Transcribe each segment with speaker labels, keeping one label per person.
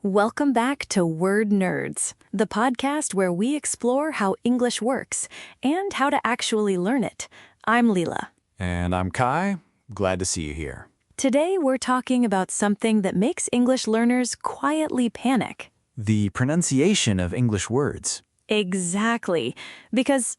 Speaker 1: Welcome back to Word Nerds, the podcast where we explore how English works and how to actually learn it. I'm Leela.
Speaker 2: And I'm Kai. Glad to see you here.
Speaker 1: Today we're talking about something that makes English learners quietly panic.
Speaker 2: The pronunciation of English words.
Speaker 1: Exactly. Because,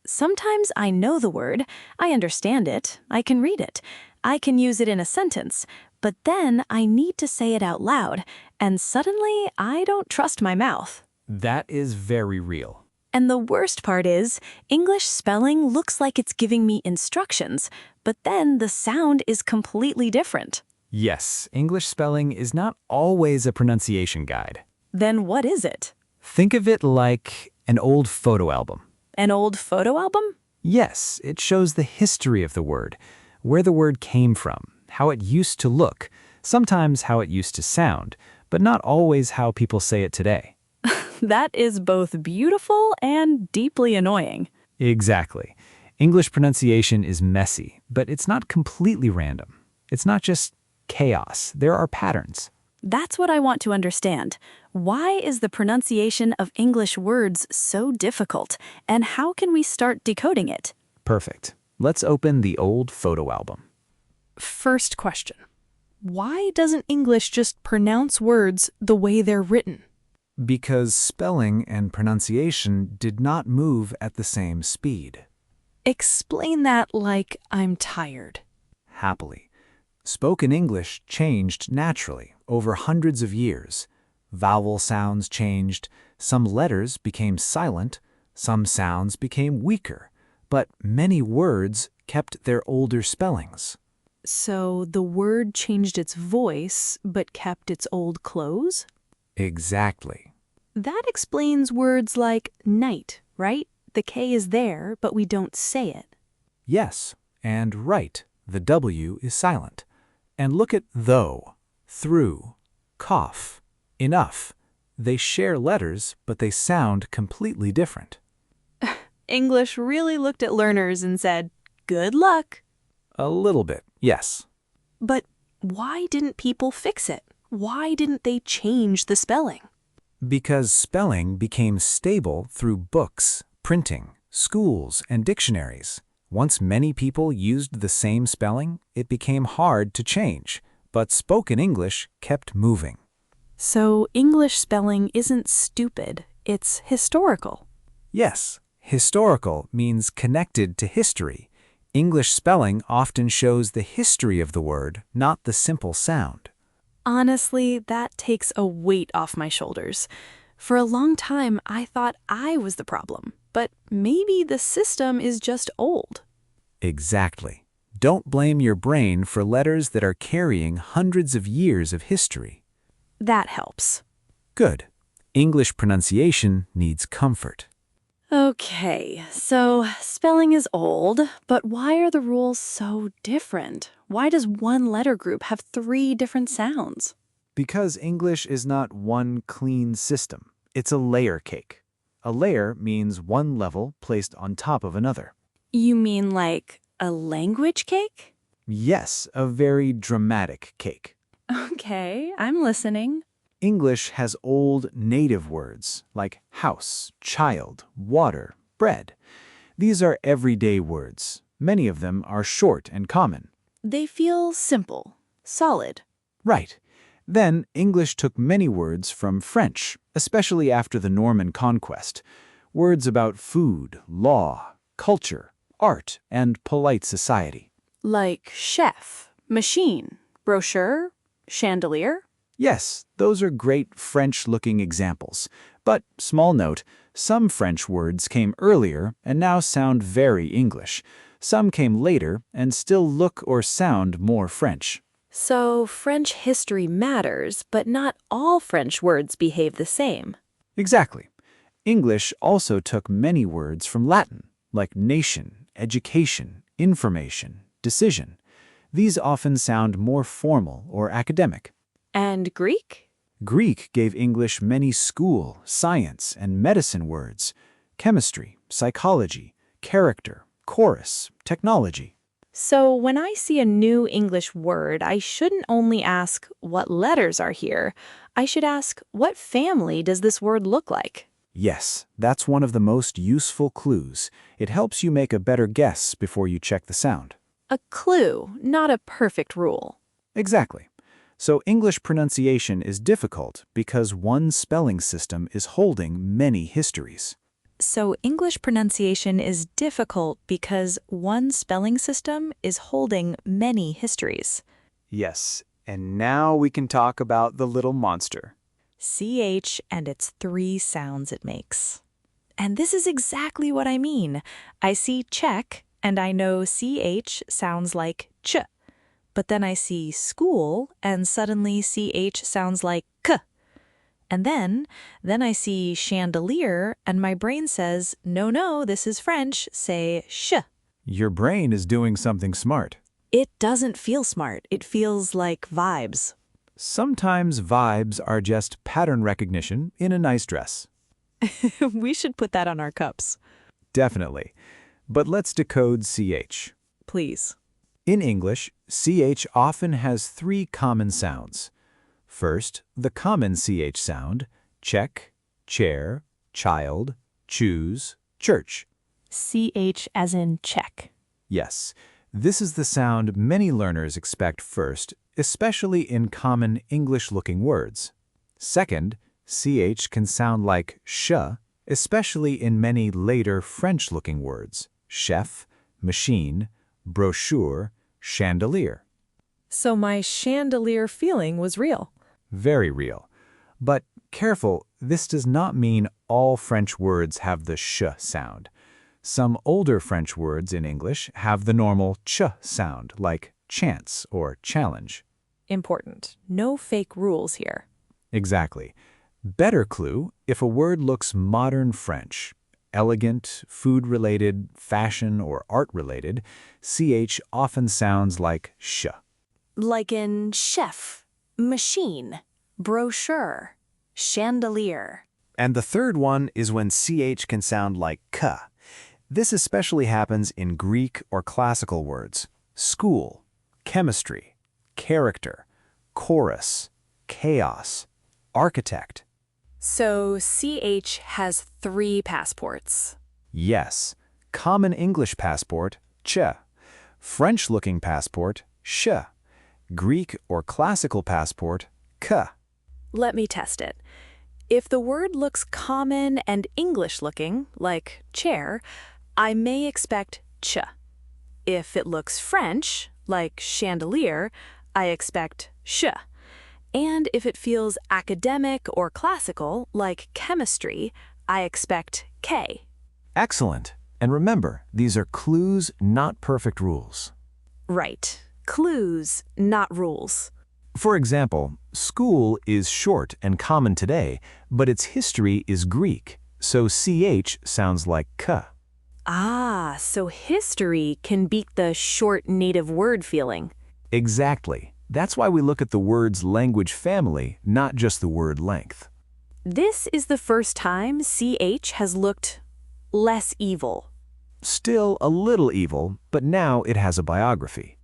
Speaker 1: sometimes I know the word, I understand it, I can read it, I can use it in a sentence, but then I need to say it out loud, and suddenly I don't trust my mouth.
Speaker 2: That is very real.
Speaker 1: And the worst part is, English spelling looks like it's giving me instructions, but then the sound is completely different.
Speaker 2: Yes, English spelling is not always a pronunciation guide.
Speaker 1: Then what is it?
Speaker 2: Think of it like an old photo album.
Speaker 1: An old photo album?
Speaker 2: Yes, it shows the history of the word, where the word came from, how it used to look, sometimes how it used to sound, but not always how people say it today.
Speaker 1: That is both beautiful and deeply annoying.
Speaker 2: Exactly. English pronunciation is messy, but it's not completely random. It's not just chaos. There are patterns.
Speaker 1: That's what I want to understand. Why is the pronunciation of English words so difficult, and how can we start decoding it?
Speaker 2: Perfect. Let's open the old photo album.
Speaker 3: First question. Why doesn't English just pronounce words the way they're written?
Speaker 2: Because spelling and pronunciation did not move at the same speed.
Speaker 3: Explain that like I'm tired.
Speaker 2: Happily. Spoken English changed naturally over hundreds of years. Vowel sounds changed, some letters became silent, some sounds became weaker, but many words kept their older spellings.
Speaker 3: So the word changed its voice, but kept its old clothes?
Speaker 2: Exactly.
Speaker 3: That explains words like night, right? The K is there, but we don't say it.
Speaker 2: Yes, and right, the W is silent. And look at though, through, cough, enough. They share letters, but they sound completely different.
Speaker 3: English really looked at learners and said, "Good luck."
Speaker 2: A little bit, yes.
Speaker 3: But why didn't people fix it? Why didn't they change the spelling?
Speaker 2: Because spelling became stable through books, printing, schools, and dictionaries. Once many people used the same spelling, it became hard to change, but spoken English kept moving.
Speaker 3: So English spelling isn't stupid, it's historical.
Speaker 2: Yes, historical means connected to history. English spelling often shows the history of the word, not the simple sound.
Speaker 3: Honestly, that takes a weight off my shoulders. For a long time, I thought I was the problem, but maybe the system is just old.
Speaker 2: Exactly. Don't blame your brain for letters that are carrying hundreds of years of history.
Speaker 3: That helps.
Speaker 2: Good. English pronunciation needs comfort.
Speaker 1: Okay, so spelling is old, but why are the rules so different? Why does one letter group have 3 different sounds?
Speaker 2: Because English is not one clean system. It's a layer cake. A layer means one level placed on top of another.
Speaker 1: You mean like a language cake?
Speaker 2: Yes, a very dramatic cake.
Speaker 1: Okay, I'm listening.
Speaker 2: English has old native words like house, child, water, bread. These are everyday words. Many of them are short and common.
Speaker 1: They feel simple, solid.
Speaker 2: Right. Then English took many words from French, especially after the Norman conquest. Words about food, law, culture, art, and polite society.
Speaker 1: Like chef, machine, brochure, chandelier.
Speaker 2: Yes, those are great French-looking examples. But, small note, some French words came earlier and now sound very English. Some came later and still look or sound more French.
Speaker 1: So French history matters, but not all French words behave the same.
Speaker 2: Exactly. English also took many words from Latin, like nation, education, information, decision. These often sound more formal or academic.
Speaker 1: And Greek?
Speaker 2: Greek gave English many school, science, and medicine words: chemistry, psychology, character, chorus, technology.
Speaker 3: So when I see a new English word, I shouldn't only ask what letters are here. I should ask what family does this word look like?
Speaker 2: Yes, that's one of the most useful clues. It helps you make a better guess before you check the sound.
Speaker 3: A clue, not a perfect rule.
Speaker 2: Exactly. So English pronunciation is difficult because one spelling system is holding many histories.
Speaker 1: So English pronunciation is difficult because one spelling system is holding many histories.
Speaker 2: Yes, and now we can talk about the little monster.
Speaker 1: CH and its 3 sounds it makes. And this is exactly what I mean. I see check and I know CH sounds like ch. But then I see school and suddenly CH sounds like k. And then I see chandelier and my brain says, no, this is French, say sh.
Speaker 2: Your brain is doing something smart.
Speaker 1: It doesn't feel smart. It feels like vibes.
Speaker 2: Sometimes vibes are just pattern recognition in a nice dress.
Speaker 1: We should put that on our cups.
Speaker 2: Definitely. But let's decode CH.
Speaker 1: Please.
Speaker 2: In English, CH often has 3 common sounds. First, the common CH sound, check, chair, child, choose, church.
Speaker 1: CH as in check.
Speaker 2: Yes, this is the sound many learners expect first, especially in common English-looking words. Second, CH can sound like sh, especially in many later French-looking words, chef, machine, brochure, chandelier.
Speaker 3: So my chandelier feeling was real.
Speaker 2: Very real. But careful, this does not mean all French words have the sh sound. Some older French words in English have the normal ch sound, like chance or challenge.
Speaker 3: Important. No fake rules here.
Speaker 2: Exactly. Better clue if a word looks modern French, elegant, food-related, fashion, or art-related, CH often sounds like sh.
Speaker 1: Like in chef, machine, brochure, chandelier.
Speaker 2: And the third one is when CH can sound like k. This especially happens in Greek or classical words: school, chemistry, character, chorus, chaos, architect.
Speaker 3: So CH has 3 passports.
Speaker 2: Yes, common English passport, ch. French-looking passport, sh. Greek or classical passport, k.
Speaker 3: Let me test it. If the word looks common and English-looking, like chair, I may expect ch. If it looks French, like chandelier, I expect sh. And if it feels academic or classical, like chemistry, I expect k.
Speaker 2: Excellent. And remember, these are clues, not perfect rules.
Speaker 3: Right. Clues, not rules.
Speaker 2: For example, school is short and common today, but its history is Greek, so CH sounds like k.
Speaker 3: Ah, so history can beat the short native word feeling.
Speaker 2: Exactly. That's why we look at the word's language family, not just the word length.
Speaker 3: This is the first time CH has looked less evil.
Speaker 2: Still a little evil, but now it has a biography.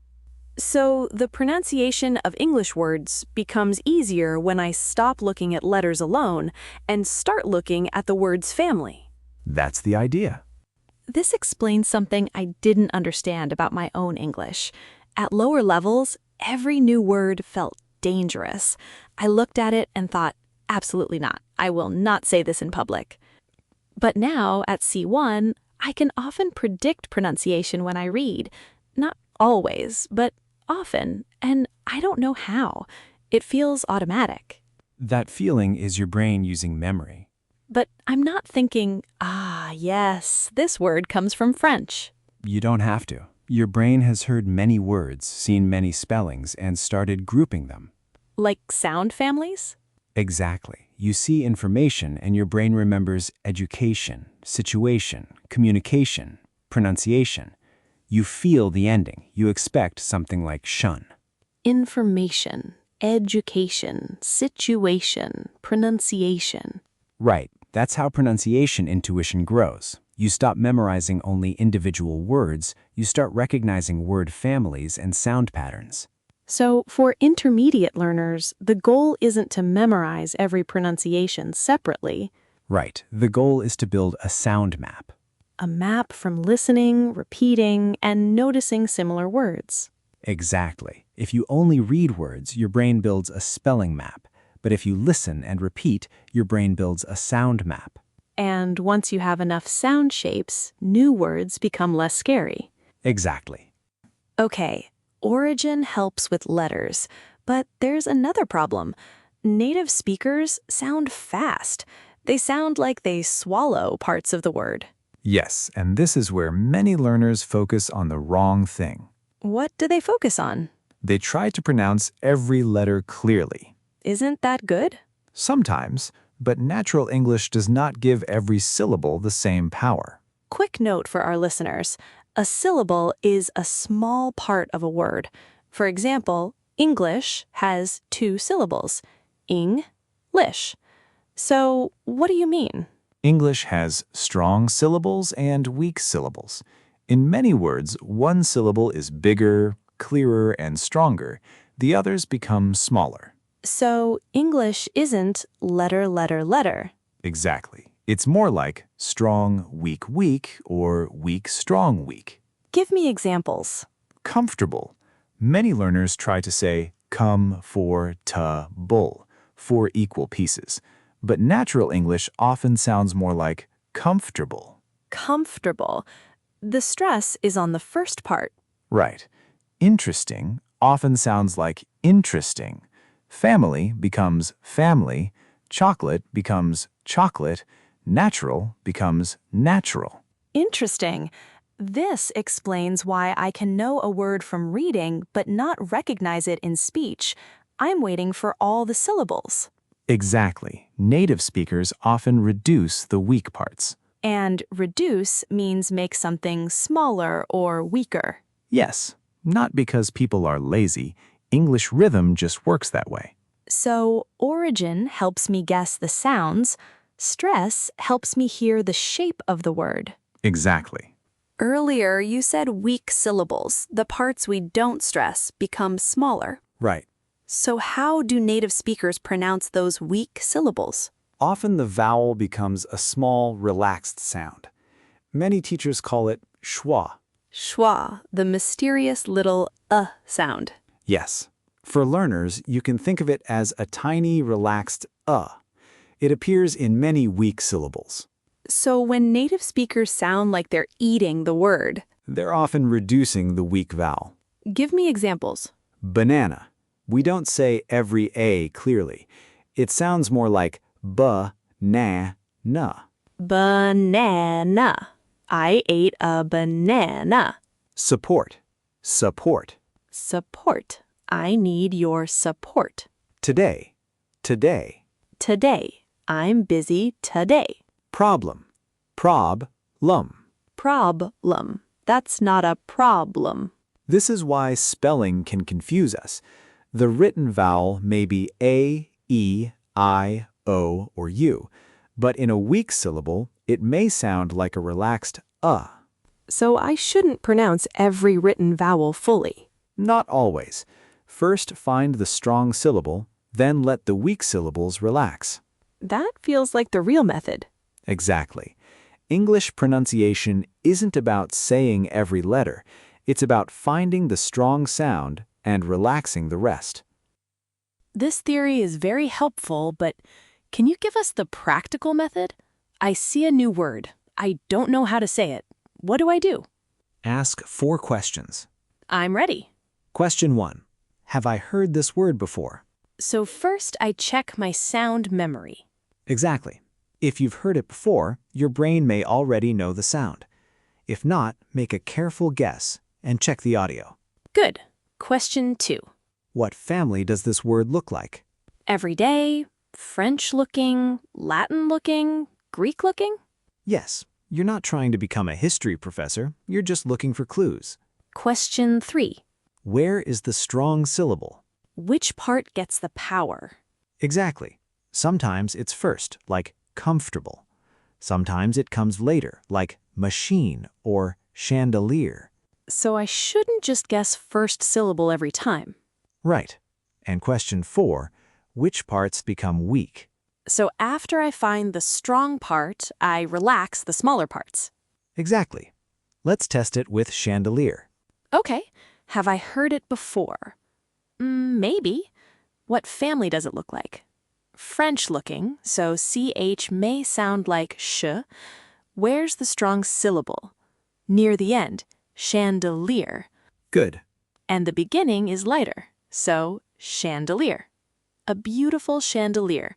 Speaker 3: So the pronunciation of English words becomes easier when I stop looking at letters alone and start looking at the word's family.
Speaker 2: That's the idea.
Speaker 3: This explains something I didn't understand about my own English. At lower levels, every new word felt dangerous. I looked at it and thought, absolutely not. I will not say this in public. But now, at C1, I can often predict pronunciation when I read. Not always, but often, and I don't know how. It feels automatic.
Speaker 2: That feeling is your brain using memory.
Speaker 3: But I'm not thinking, yes, this word comes from French.
Speaker 2: You don't have to. Your brain has heard many words, seen many spellings, and started grouping them.
Speaker 3: Like sound families?
Speaker 2: Exactly. You see information and your brain remembers education, situation, communication, pronunciation. You feel the ending. You expect something like shun.
Speaker 3: Information, education, situation, pronunciation.
Speaker 2: Right. That's how pronunciation intuition grows.
Speaker 4: You stop memorizing only individual words, you start recognizing word families and sound patterns.
Speaker 3: So, for intermediate learners, the goal isn't to memorize every pronunciation separately.
Speaker 4: Right, the goal is to build a sound map.
Speaker 3: A map from listening, repeating, and noticing similar words.
Speaker 4: Exactly. If you only read words, your brain builds a spelling map. But if you listen and repeat, your brain builds a sound map.
Speaker 3: And once you have enough sound shapes, new words become less scary.
Speaker 4: Exactly.
Speaker 1: Okay, origin helps with letters, but there's another problem. Native speakers sound fast. They sound like they swallow parts of the word.
Speaker 2: Yes, and this is where many learners focus on the wrong thing.
Speaker 1: What do they focus on?
Speaker 2: They try to pronounce every letter clearly.
Speaker 1: Isn't that good?
Speaker 2: Sometimes, but natural English does not give every syllable the same power.
Speaker 1: Quick note for our listeners. A syllable is a small part of a word. For example, English has 2 syllables. Ing-lish. So, what do you mean?
Speaker 2: English has strong syllables and weak syllables. In many words, one syllable is bigger, clearer, and stronger. The others become smaller.
Speaker 1: So, English isn't letter, letter, letter.
Speaker 2: Exactly. It's more like strong, weak, weak, or weak, strong, weak.
Speaker 1: Give me examples.
Speaker 2: Comfortable. Many learners try to say come, for, to, bull, 4 equal pieces. But natural English often sounds more like comfortable.
Speaker 1: Comfortable. The stress is on the first part.
Speaker 2: Right. Interesting often sounds like interesting. Family becomes family. Chocolate becomes chocolate. Natural becomes natural.
Speaker 1: Interesting. This explains why I can know a word from reading but not recognize it in speech. I'm waiting for all the syllables.
Speaker 2: Exactly. Native speakers often reduce the weak parts.
Speaker 1: And reduce means make something smaller or weaker.
Speaker 2: Yes, not because people are lazy. English rhythm just works that way.
Speaker 1: So, origin helps me guess the sounds. Stress helps me hear the shape of the word.
Speaker 2: Exactly.
Speaker 1: Earlier, you said weak syllables. The parts we don't stress become smaller.
Speaker 2: Right.
Speaker 1: So how do native speakers pronounce those weak syllables?
Speaker 2: Often the vowel becomes a small, relaxed sound. Many teachers call it schwa.
Speaker 1: Schwa, the mysterious little sound.
Speaker 2: Yes. For learners, you can think of it as a tiny, relaxed It appears in many weak syllables.
Speaker 1: So when native speakers sound like they're eating the word,
Speaker 2: They're often reducing the weak vowel.
Speaker 1: give me examples.
Speaker 2: Banana. We don't say every A clearly. It sounds more like na.
Speaker 1: Banana. I ate a banana.
Speaker 2: Support. Support.
Speaker 1: Support. I need your support.
Speaker 2: Today. Today.
Speaker 1: Today. I'm busy today.
Speaker 2: Problem. Prob-lum.
Speaker 1: Problem. That's not a problem.
Speaker 2: This is why spelling can confuse us. The written vowel may be A, E, I, O, or U, but in a weak syllable, it may sound like a relaxed
Speaker 3: So I shouldn't pronounce every written vowel fully.
Speaker 2: Not always. First, find the strong syllable, then let the weak syllables relax.
Speaker 3: That feels like the real method.
Speaker 2: Exactly. English pronunciation isn't about saying every letter. It's about finding the strong sound and relaxing the rest.
Speaker 3: This theory is very helpful, but can you give us the practical method? I see a new word. I don't know how to say it. What do I do?
Speaker 2: Ask 4 questions.
Speaker 3: I'm ready.
Speaker 2: Question 1. Have I heard this word before?
Speaker 3: So first I check my sound memory.
Speaker 2: Exactly. If you've heard it before, your brain may already know the sound. If not, make a careful guess and check the audio.
Speaker 3: Good. Question 2.
Speaker 2: What family does this word look like?
Speaker 3: Everyday, French-looking, Latin-looking, Greek-looking?
Speaker 2: Yes, you're not trying to become a history professor, you're just looking for clues.
Speaker 3: Question 3.
Speaker 2: Where is the strong syllable?
Speaker 3: Which part gets the power?
Speaker 2: Exactly. Sometimes it's first, like comfortable. Sometimes it comes later, like machine, or chandelier.
Speaker 1: So I shouldn't just guess first syllable every time.
Speaker 2: Right. And question 4, which parts become weak?
Speaker 1: So after I find the strong part, I relax the smaller parts.
Speaker 2: Exactly. Let's test it with chandelier.
Speaker 1: Okay, have I heard it before? Maybe. What family does it look like? French looking, so CH may sound like sh. Where's the strong syllable? Near the end, chandelier.
Speaker 2: Good.
Speaker 1: And the beginning is lighter, so chandelier. A beautiful chandelier.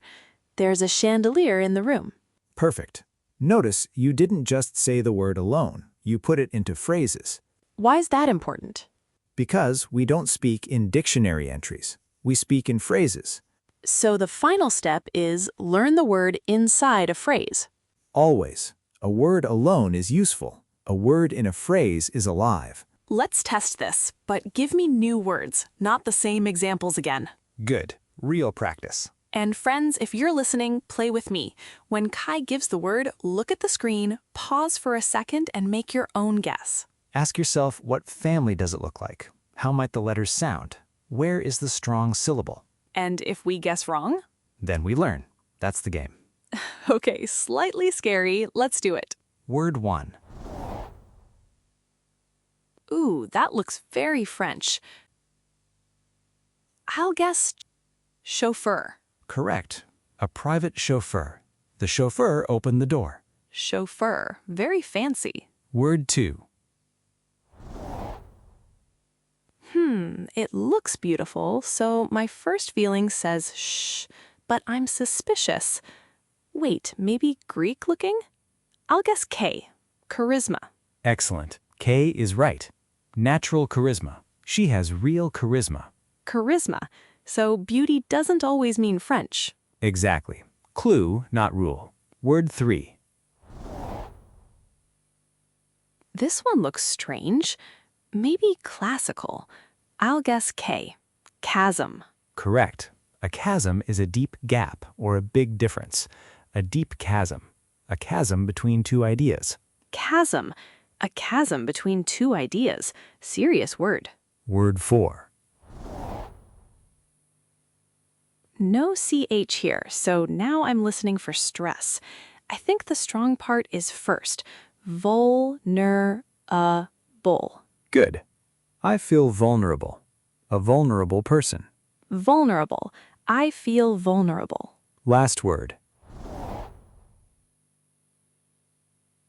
Speaker 1: There's a chandelier in the room.
Speaker 2: Perfect. Notice you didn't just say the word alone. You put it into phrases.
Speaker 1: Why is that important?
Speaker 2: Because we don't speak in dictionary entries. We speak in phrases.
Speaker 1: So the final step is learn the word inside a phrase.
Speaker 2: Always. A word alone is useful. A word in a phrase is alive.
Speaker 1: Let's test this, but give me new words, not the same examples again.
Speaker 2: Good. Real practice.
Speaker 1: And friends, if you're listening, play with me. When Kai gives the word, look at the screen, pause for a second, and make your own guess.
Speaker 2: Ask yourself, what family does it look like? How might the letters sound? Where is the strong syllable?
Speaker 1: And if we guess wrong?
Speaker 2: Then we learn. That's the game.
Speaker 1: Okay, slightly scary. Let's do it.
Speaker 2: Word 1.
Speaker 1: Ooh, that looks very French. I'll guess chauffeur.
Speaker 2: Correct. A private chauffeur. The chauffeur opened the door.
Speaker 1: Chauffeur. Very fancy.
Speaker 2: Word 2.
Speaker 1: It looks beautiful, so my first feeling says shh, but I'm suspicious. Wait, maybe Greek looking? I'll guess K. Charisma.
Speaker 2: Excellent. K is right. Natural charisma. She has real charisma.
Speaker 1: Charisma. So beauty doesn't always mean French.
Speaker 2: Exactly. Clue, not rule. Word 3.
Speaker 1: This one looks strange. Maybe classical. I'll guess K. Chasm.
Speaker 2: Correct. A chasm is a deep gap or a big difference. A deep chasm. A chasm between two ideas.
Speaker 1: Chasm. A chasm between two ideas. Serious word.
Speaker 2: Word 4.
Speaker 1: No CH here, so now I'm listening for stress. I think the strong part is first. Vulnerable.
Speaker 2: Good. I feel vulnerable. A vulnerable person.
Speaker 1: Vulnerable. I feel vulnerable.
Speaker 2: Last word.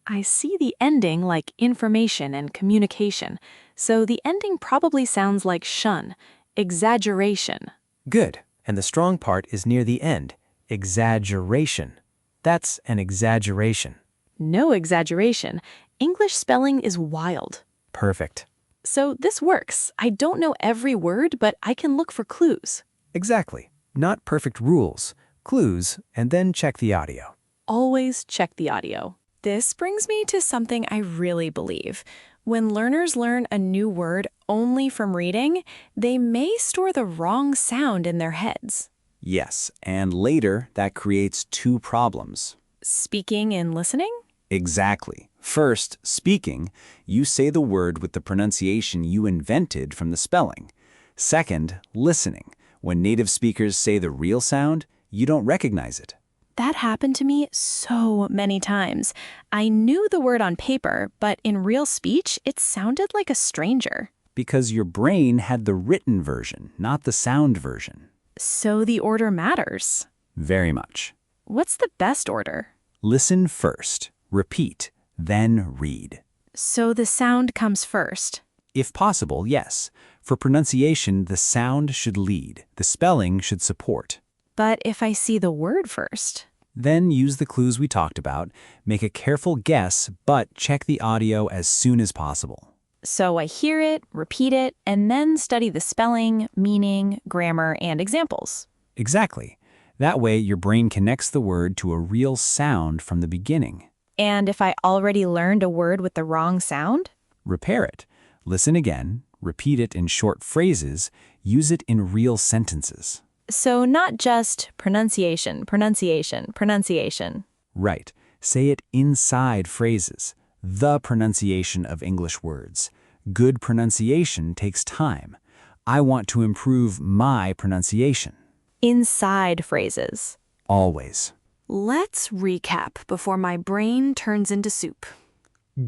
Speaker 1: I see the ending like information and communication, so the ending probably sounds like shun, exaggeration.
Speaker 2: Good. And the strong part is near the end. Exaggeration. That's an exaggeration.
Speaker 1: No exaggeration. English spelling is wild.
Speaker 2: Perfect.
Speaker 1: So this works. I don't know every word, but I can look for clues.
Speaker 2: Exactly. Not perfect rules. Clues, and then check the audio.
Speaker 1: Always check the audio. This brings me to something I really believe. When learners learn a new word only from reading, they may store the wrong sound in their heads.
Speaker 4: Yes, and later that creates two problems.
Speaker 1: Speaking and listening?
Speaker 4: Exactly. First, speaking, you say the word with the pronunciation you invented from the spelling. Second, listening. When native speakers say the real sound, you don't recognize it.
Speaker 1: That happened to me so many times. I knew the word on paper, but in real speech, it sounded like a stranger.
Speaker 4: Because your brain had the written version, not the sound version.
Speaker 1: So the order matters.
Speaker 4: Very much.
Speaker 1: What's the best order?
Speaker 4: Listen first, repeat, then read.
Speaker 1: So the sound comes first.
Speaker 4: If possible, yes. For pronunciation, the sound should lead. The spelling should support.
Speaker 1: But if I see the word first?
Speaker 4: Then use the clues we talked about, make a careful guess, but check the audio as soon as possible.
Speaker 1: So I hear it, repeat it, and then study the spelling, meaning, grammar, and examples.
Speaker 4: Exactly. That way, your brain connects the word to a real sound from the beginning.
Speaker 1: And if I already learned a word with the wrong sound?
Speaker 4: Repair it. Listen again, repeat it in short phrases, use it in real sentences.
Speaker 1: So not just pronunciation, pronunciation, pronunciation.
Speaker 4: Right. Say it inside phrases. the pronunciation of English words. Good pronunciation takes time. I want to improve my pronunciation.
Speaker 3: Inside phrases.
Speaker 4: Always.
Speaker 3: Let's recap before my brain turns into soup.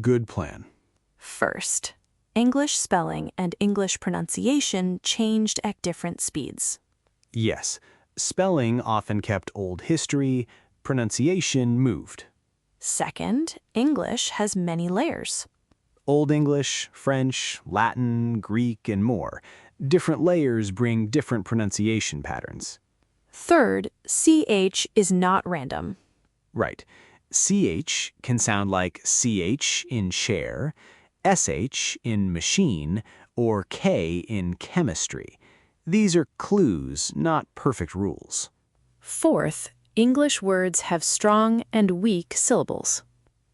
Speaker 5: Good plan.
Speaker 3: First, English spelling and English pronunciation changed at different speeds.
Speaker 5: Yes, spelling often kept old history, pronunciation moved.
Speaker 3: Second, English has many layers.
Speaker 5: Old English, French, Latin, Greek, and more. Different layers bring different pronunciation patterns.
Speaker 3: Third, CH is not random.
Speaker 5: Right. CH can sound like CH in chair, SH in machine, or K in chemistry. These are clues, not perfect rules.
Speaker 3: Fourth, English words have strong and weak syllables.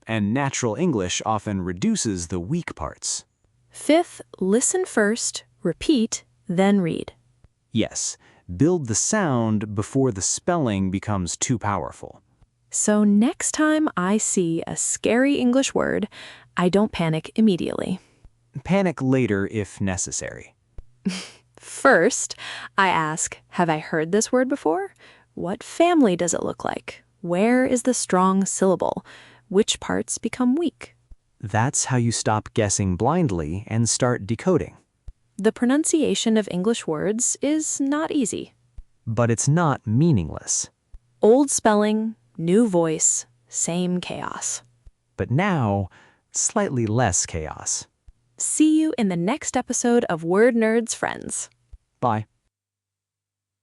Speaker 5: And natural English often reduces the weak parts.
Speaker 3: Fifth, listen first, repeat, then read.
Speaker 5: Yes, build the sound before the spelling becomes too powerful.
Speaker 3: So next time I see a scary English word, I don't panic immediately.
Speaker 5: Panic later if necessary.
Speaker 3: First, I ask, have I heard this word before? What family does it look like? Where is the strong syllable? Which parts become weak?
Speaker 5: That's how you stop guessing blindly and start decoding.
Speaker 3: The pronunciation of English words is not easy.
Speaker 5: But it's not meaningless.
Speaker 3: Old spelling, new voice, same chaos.
Speaker 5: But now, slightly less chaos.
Speaker 3: See you in the next episode of Word Nerds Friends.
Speaker 5: Bye.